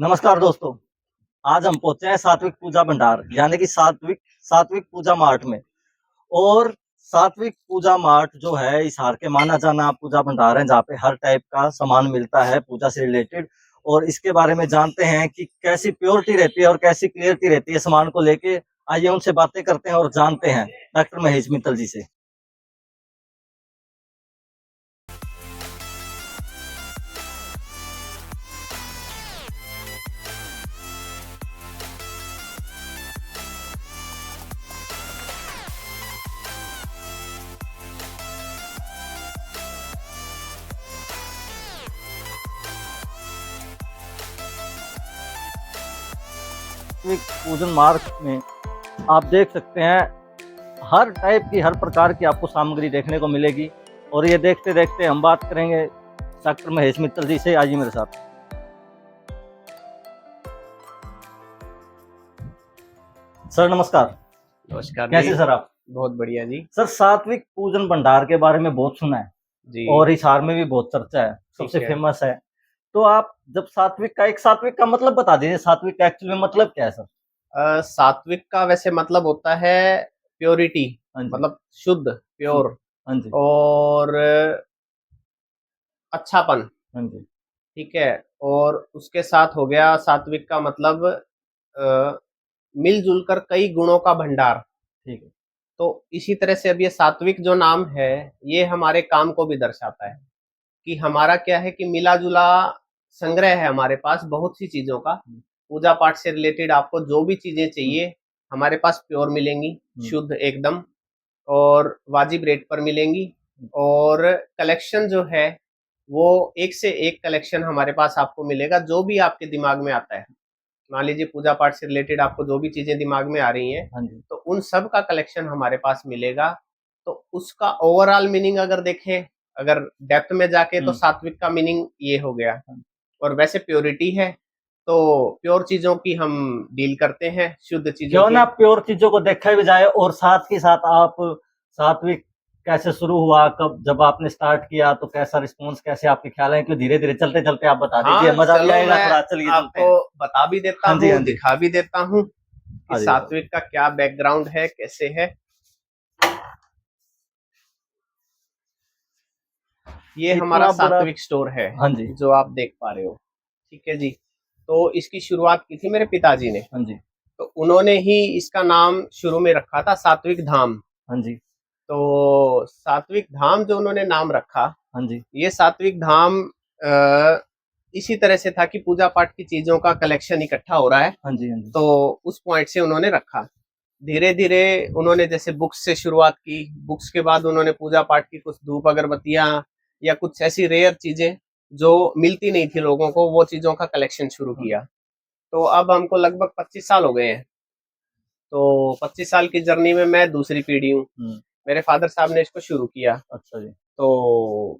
नमस्कार दोस्तों। आज हम पहुंचे हैं सात्विक पूजा भंडार यानी कि सात्विक सात्विक पूजा मार्ट में। और सात्विक पूजा मार्ट जो है हिसार के माना जाना पूजा भंडार है जहाँ पे हर टाइप का सामान मिलता है पूजा से रिलेटेड। और इसके बारे में जानते हैं कि कैसी प्योरिटी रहती है और कैसी क्लियरिटी रहती है सामान को लेके। आइए उनसे बातें करते हैं और जानते हैं डॉक्टर महेश मित्तल जी से। सात्विक पूजन मार्ट में आप देख सकते हैं हर टाइप की हर प्रकार की आपको सामग्री देखने को मिलेगी। और ये देखते देखते हम बात करेंगे डॉक्टर महेश मित्तल जी से। आइए मेरे साथ। सर नमस्कार। नमस्कार कैसे जी। सर आप? बहुत बढ़िया जी। सर सात्विक पूजन भंडार के बारे में बहुत सुना है जी और हिसार में भी बहुत चर्चा है, सबसे ठीक है। फेमस है। तो आप जब सात्विक का मतलब बता दीजिए, सात्विक का एक्चुअल में मतलब क्या है सर? सात्विक का वैसे मतलब होता है प्योरिटी, हाँ जी। मतलब शुद्ध, शुद्ध। प्योर हाँ जी। और अच्छापन। हाँ जी। ठीक है। और उसके साथ हो गया सात्विक का मतलब मिलजुल कर कई गुणों का भंडार। ठीक है। तो इसी तरह से अब ये सात्विक जो नाम है ये हमारे काम को भी दर्शाता है कि हमारा क्या है कि मिला जुला संग्रह है हमारे पास बहुत सी चीजों का। पूजा पाठ से रिलेटेड आपको जो भी चीजें चाहिए हमारे पास प्योर मिलेंगी, शुद्ध एकदम, और वाजिब रेट पर मिलेंगी। और कलेक्शन जो है वो एक से एक कलेक्शन हमारे पास आपको मिलेगा, जो भी आपके दिमाग में आता है। मान लीजिए पूजा पाठ से रिलेटेड आपको जो भी चीजें दिमाग में आ रही हैं, हाँ जी। तो उन सब का कलेक्शन हमारे पास मिलेगा। तो उसका ओवरऑल मीनिंग अगर देखें, अगर डेप्थ में जाके, तो सात्विक का मीनिंग ये हो गया। और वैसे प्योरिटी है तो प्योर चीजों की हम डील करते हैं, शुद्ध चीजों क्यों की। ना प्योर चीजों को देखा भी जाए। और साथ के साथ आप सात्विक कैसे शुरू हुआ, कब जब आपने स्टार्ट किया तो कैसा रिस्पॉन्स, कैसे आपके ख्याल है? क्यों धीरे धीरे चलते चलते आप बता दीजिए, हाँ मजा भी चलो, आएगा मैं थोड़ा। चलिए चलते आपको हैं। बता भी देता हाँ जी। हूँ, हाँ जी। दिखा भी देता हूँ कि हाँ जी सर। सात्विक का क्या बैकग्राउंड है, कैसे है। ये हमारा इतना बड़ा। सात्विक स्टोर है हाँ जी। जो आप देख पा रहे हो। ठीक है जी। तो इसकी शुरुआत की थी मेरे पिताजी ने। हाँ जी। तो उन्होंने ही इसका नाम शुरू में रखा था सात्विक धाम। हाँ जी। तो सात्विक धाम जो उन्होंने नाम रखा, हाँ जी। ये सात्विक धाम इसी तरह से था कि पूजा पाठ की चीजों का कलेक्शन इकट्ठा हो रहा है, हाँ जी। हाँ जी। तो उस पॉइंट से उन्होंने रखा। धीरे धीरे उन्होंने जैसे बुक्स से शुरुआत की, बुक्स के बाद उन्होंने पूजा पाठ की कुछ धूप अगरबत्तियां या कुछ ऐसी रेयर चीजें जो मिलती नहीं थी लोगों को, वो चीजों का कलेक्शन शुरू हाँ। किया। तो अब हमको लगभग 25 साल हो गए हैं। तो 25 साल की जर्नी में मैं दूसरी पीढ़ी हूँ। मेरे फादर साहब ने इसको शुरू किया। अच्छा जी। तो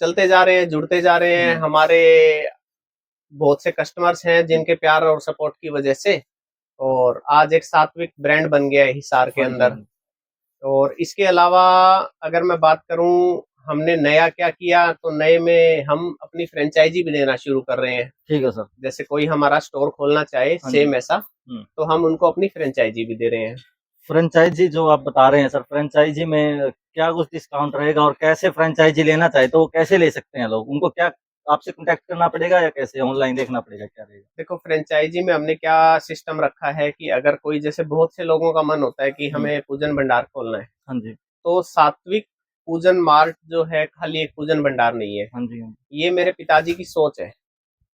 चलते जा रहे हैं, जुड़ते जा रहे हैं। हमारे बहुत से कस्टमर्स हैं जिनके प्यार और सपोर्ट की वजह से, और आज एक सात्विक ब्रांड बन गया है हिसार के हाँ जी। हाँ अंदर। जी। और इसके अलावा अगर मैं बात करूं हमने नया क्या किया, तो नए में हम अपनी फ्रेंचाइजी भी देना शुरू कर रहे हैं। ठीक है सर। जैसे कोई हमारा स्टोर खोलना चाहे हाँ जी। सेम ऐसा, तो हम उनको अपनी फ्रेंचाइजी भी दे रहे हैं। फ्रेंचाइजी जो आप बता रहे हैं सर, फ्रेंचाइजी में क्या कुछ डिस्काउंट रहेगा? और कैसे फ्रेंचाइजी लेना चाहे तो वो कैसे ले सकते हैं लोग? उनको क्या आपसे कांटेक्ट करना पड़ेगा या कैसे ऑनलाइन देखना पड़ेगा, क्या रहेगा? देखो, फ्रेंचाइजी में हमने क्या सिस्टम रखा है कि अगर कोई, जैसे बहुत से लोगों का मन होता है कि हमें पूजन भंडार खोलना है, हाँ जी। तो सात्विक पूजन मार्ट जो है खाली एक पूजन भंडार नहीं है। हाँ जी। हाँ जी। ये मेरे पिताजी की सोच है।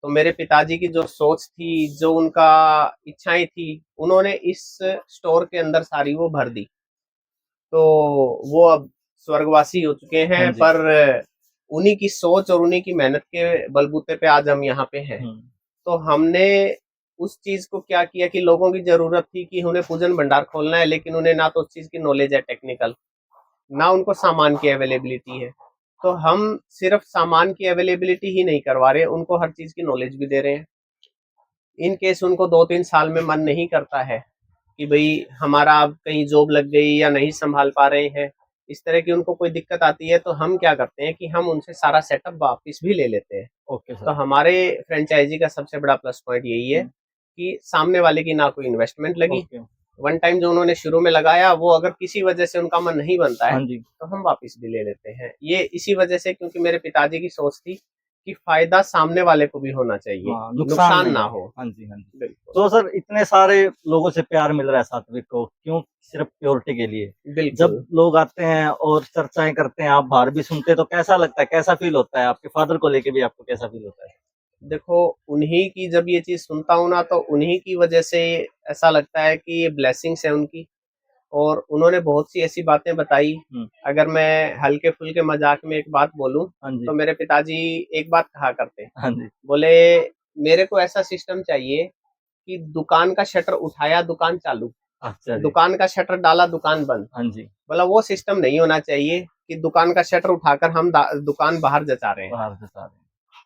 तो मेरे पिताजी की जो सोच थी, जो उनका इच्छाएं थी, उन्होंने इस स्टोर के अंदर सारी वो भर दी। तो वो अब स्वर्गवासी हो चुके हाँ हैं, जी। पर उन्हीं की सोच और उन्हीं की मेहनत के बलबूते पे आज हम यहाँ पे हैं। तो हमने उस चीज को क्या किया कि लोगों की जरूरत थी कि उन्हें पूजन भंडार खोलना है, लेकिन उन्हें ना तो उस चीज की नॉलेज है टेक्निकल, ना उनको सामान की अवेलेबिलिटी है। तो हम सिर्फ सामान की अवेलेबिलिटी ही नहीं करवा रहे, उनको हर चीज की नॉलेज भी दे रहे हैं। इन केस उनको 2-3 साल में मन नहीं करता है कि भाई हमारा अब कहीं जॉब लग गई या नहीं संभाल पा रहे हैं, इस तरह की उनको कोई दिक्कत आती है तो हम क्या करते हैं कि हम उनसे सारा सेटअप वापस भी ले लेते हैं। ओके तो सर। हमारे फ्रेंचाइजी का सबसे बड़ा प्लस पॉइंट यही है कि सामने वाले की ना कोई इन्वेस्टमेंट लगी, ओके। वन टाइम जो उन्होंने शुरू में लगाया वो अगर किसी वजह से उनका मन नहीं बनता है हाँ जी। तो हम वापस भी ले लेते हैं। ये इसी वजह से, क्योंकि मेरे पिताजी की सोच थी कि फायदा सामने वाले को भी होना चाहिए, हाँ, नुकसान नुकसान नहीं ना हो। हो। हाँ जी, हाँ जी। बिल्कुल तो सर इतने सारे लोगों से प्यार मिल रहा है सात्विक को, क्यों? सिर्फ प्योरिटी के लिए। जब बिल्कुल। लोग आते हैं और चर्चाएँ करते हैं, आप बाहर भी सुनते हैं तो कैसा लगता है? कैसा फ़ील होता है? आपके फादर को लेके भी आपको कैसा फ़ील होता है? देखो, उन्हीं की जब ये चीज़ सुनता हूँ ना तो उन्हीं की वजह से ऐसा लगता है कि ये ब्लेसिंग्स है उनकी, और उन्होंने बहुत सी ऐसी बातें बताई। हुँ। अगर मैं हल्के-फुल्के मज़ाक में एक बात बोलूँ, हाँ जी। तो मेरे पिताजी एक बात कहा करते, हाँ जी। बोले, "मेरे को ऐसा सिस्टम चाहिए कि दुकान का शटर उठाया, दुकान चालू, अच्छा जी। दुकान का शटर डाला, दुकान बंद।" हाँ जी। बोला, "वो सिस्टम नहीं होना चाहिए कि दुकान का शटर उठाकर हम दा दुकान बाहर जचा रहे हैं।" बाहर से सारे।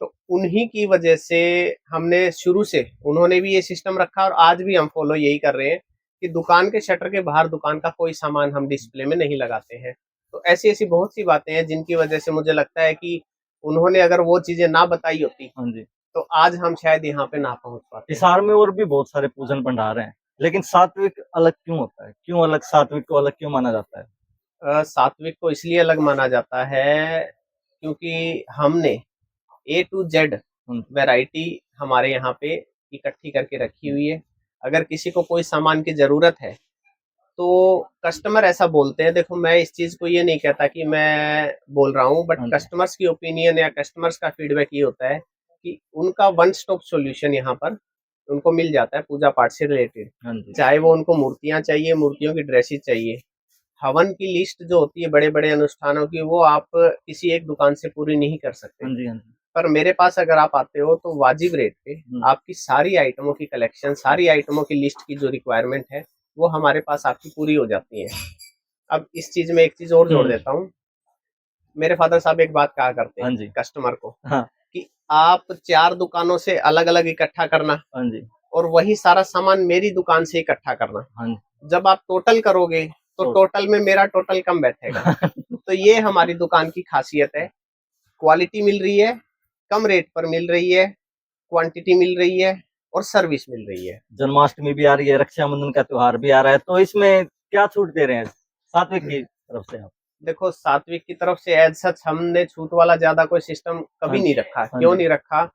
तो उन्हीं की वजह से हमने शुरू से, उन्होंने भी ये सिस्टम रखा और आज भी हम फॉलो यही कर रहे हैं कि दुकान के शटर के बाहर दुकान का कोई सामान हम डिस्प्ले में नहीं लगाते हैं। तो ऐसी-ऐसी बहुत सी बातें हैं जिनकी वजह से मुझे लगता है कि उन्होंने अगर वो चीज़ें ना बताई होती, हाँ जी। तो आज हम शायद यहाँ पे ना पहुँच पाते। हिसार में और भी बहुत सारे पूजन भंडार हैं, लेकिन सात्विक अलग क्यों होता है? क्यों अलग सात्विक को अलग क्यों माना जाता है? सात्विक को इसलिए अलग माना जाता है क्योंकि हमने ए टू जेड हुँ, वैरायटी हमारे यहाँ पे इकट्ठी करके रखी हुई है। अगर किसी को कोई सामान की ज़रूरत है, तो कस्टमर ऐसा बोलते हैं, देखो मैं इस चीज़ को ये नहीं कहता कि मैं बोल रहा हूँ, बट हाँ जी। कस्टमर्स की ओपिनियन या कस्टमर्स का फीडबैक ये होता है कि उनका वन स्टॉप सॉल्यूशन यहाँ पर उनको मिल जाता है पूजा पाठ से रिलेटेड। हाँ जी। चाहे वो उनको मूर्तियाँ चाहिए, मूर्तियों की ड्रेसेस चाहिए, हवन की लिस्ट जो होती है बड़े-बड़े अनुष्ठानों की, वो आप किसी एक दुकान से पूरी नहीं कर सकते। हाँ जी, हाँ जी। पर मेरे पास अगर आप आते हो तो वाजिब रेट पे हुँ, आपकी सारी आइटमों की कलेक्शन, सारी आइटमों की लिस्ट की जो रिक्वायरमेंट है, वो हमारे पास आपकी पूरी हो जाती है। अब इस चीज़ में एक चीज़ और जोड़ हुँ। देता हूँ, मेरे फादर साहब एक बात कहा करते हाँ जी। कस्टमर को हाँ, कि आप 4 दुकानों से अलग-अलग इकट्ठा करना हाँ जी। और वही सारा सामान मेरी दुकान से इकट्ठा करना। हाँ जी। जब आप टोटल करोगे, तो तो टोटल में मेरा टोटल कम बैठेगा। तो ये हमारी दुकान की खासियत है। क्वालिटी मिल रही है, कम रेट पर मिल रही है, क्वांटिटी मिल रही है और सर्विस मिल रही है। जन्माष्टमी भी आ रही है, रक्षाबंधन का त्योहार भी आ रहा है, तो इसमें क्या छूट दे रहे हैं सात्विक की तरफ से आप? देखो, सात्विक की तरफ से एज़ सच हमने छूट वाला ज़्यादा कोई सिस्टम हाँ कभी जी। नहीं रखा। हाँ क्यों जी। नहीं रखा?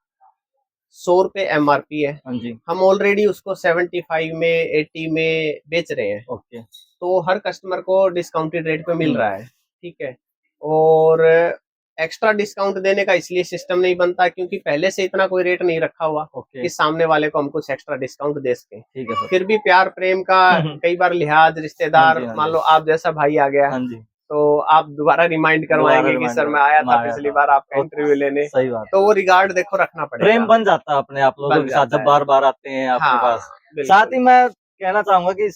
₹100 एमआरपी है। हाँ जी। हम ऑलरेडी उसको 75 में, 80 में बेच रहे हैं। ओके। तो हर कस्टमर को डिस्काउंटेड रेट पे मिल हुँ, रहा है, ठीक है? और एक्स्ट्रा डिस्काउंट देने का इसलिए सिस्टम नहीं बनता क्योंकि पहले से इतना कोई रेट नहीं रखा हुआ ओके। कि सामने वाले को हम कुछ एक्स्ट्रा डिस्काउंट दे सकें। ठीक है सर। फिर भी प्यार प्रेम का कई बार लिहाज़, हाँ रिश्तेदार, जी, हाँ मान जी। लो आप जैसा भाई आ गया, हाँ जी। तो आप दोबारा रिमाइंड दोबारा करवाएँगे कि रिमाइंड सर मैं आया मैं था आया पिछली था। बार आपका ओके, इंटरव्यू लेने। सही बात तो है। वो रिगार्ड देखो रखना प्रेम पड़ेगा। बन जाता है अपने आप लोगों बन के साथ जाता जब है। बार-बार आते हैं आपके हाँ, पास। साथ ही बिल्कुल। मैं कहना चाहूँगा कि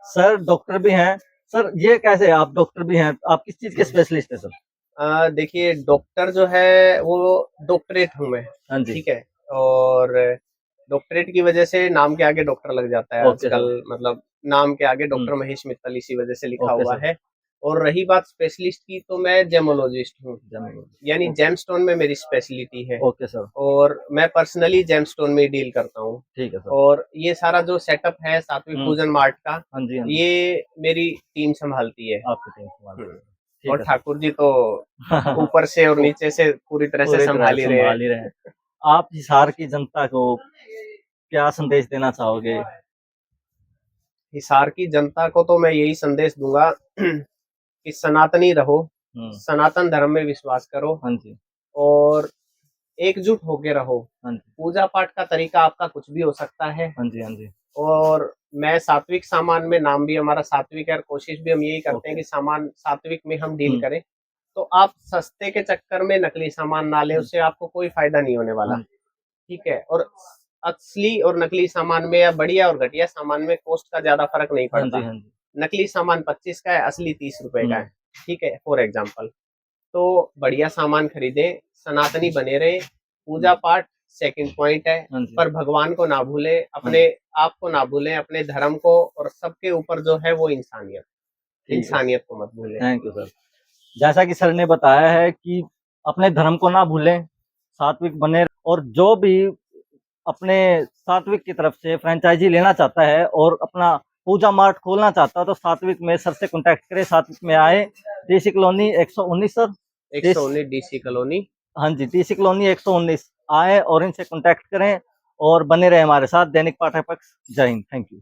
सर डॉक्टर भी हैं। सर ये कैसे आप डॉक्टर भी हैं? आप किस चीज़ के स्पेशलिस्ट हैं सर? देखिए, डॉक्टर जो है वो डॉक्टरेट हूँ मैं, हाँ जी। ठीक है? और डॉक्टरेट की वजह से नाम के आगे डॉक्टर लग जाता है ओके आजकल, सर। मतलब नाम के आगे हुँ, डॉक्टर महेश मित्तल इसी वजह से लिखा ओके हुआ सर। है। और रही बात स्पेशलिस्ट की, तो मैं जेमोलॉजिस्ट हूँ, जमीन यानी ओके, जेमस्टोन में मेरी स्पेशलिटी है ओके सर। और मैं पर्सनली जेमस्टोन में ही डील करता हूँ। ठीक है सर। और ये सारा जो सेटअप है सात्विक हुँ, पूजन मार्ट का, हाँ जी, हाँ जी। ये मेरी टीम सँभालती है। आपकी टीम हुँ, संभालती है। और ठीक है सर। ठाकुर जी तो ऊपर से और वो नीचे से पूरी तरह से पूरी तरह संभाल ही रहे सँभाल ही रहे हैं। हैं। आप हिसार की जनता को क्या संदेश देना चाहोगे? हिसार की जनता को तो मैं यही संदेश दूँगा कि सनातनी रहो, हुँ, सनातन धर्म में विश्वास करो हाँ जी, और एकजुट होके रहो। हाँ जी, पूजा पाठ का तरीका आपका कुछ भी हो सकता है हाँ जी, हाँ जी। और मैं सात्विक सामान में, नाम भी हमारा सात्विक है और कोशिश भी हम यही करते हैं ओके। कि सामान सात्विक में हम डील हुँ, करें। तो आप सस्ते के चक्कर में नकली सामान ना लें, हुँ, उससे आपको कोई फ़ायदा नहीं होने वाला। हाँ, ठीक है? और असली और नकली सामान में या बढ़िया और घटिया सामान में कॉस्ट का ज़्यादा फ़र्क नहीं हाँ जी, पड़ता। हाँ जी। नकली सामान 25 का है, असली 30 रुपए का हुँ, है। ठीक है? For example. तो बढ़िया सामान खरीदें, सनातनी बने रहें, हुँ, पूजा-पाठ सेकंड पॉइंट है, हाँ जी, पर भगवान को ना भूलें, हाँ अपने जी। आप को ना भूलें, अपने धर्म को, और सबके ऊपर जो है वो इंसानियत। है। इंसानियत को मत भूलें। Thank you sir. जैसा कि सर ने बताया है कि अपने धर्म को ना भूलें, सात्विक बने, और जो भी अपने सात्विक की तरफ से फ्रेंचाइजी लेना चाहता है और अपना पूजा मार्ट खोलना चाहता है तो सात्विक में सर से कांटेक्ट करें, सात्विक में आए, DC colony 119 sir, 119 DC colony. हाँ जी, डीसी कॉलोनी 119 आए और इनसे कांटेक्ट करें और बने रहे हमारे साथ दैनिक पाठक पक्ष। जय हिंद, थैंक यू।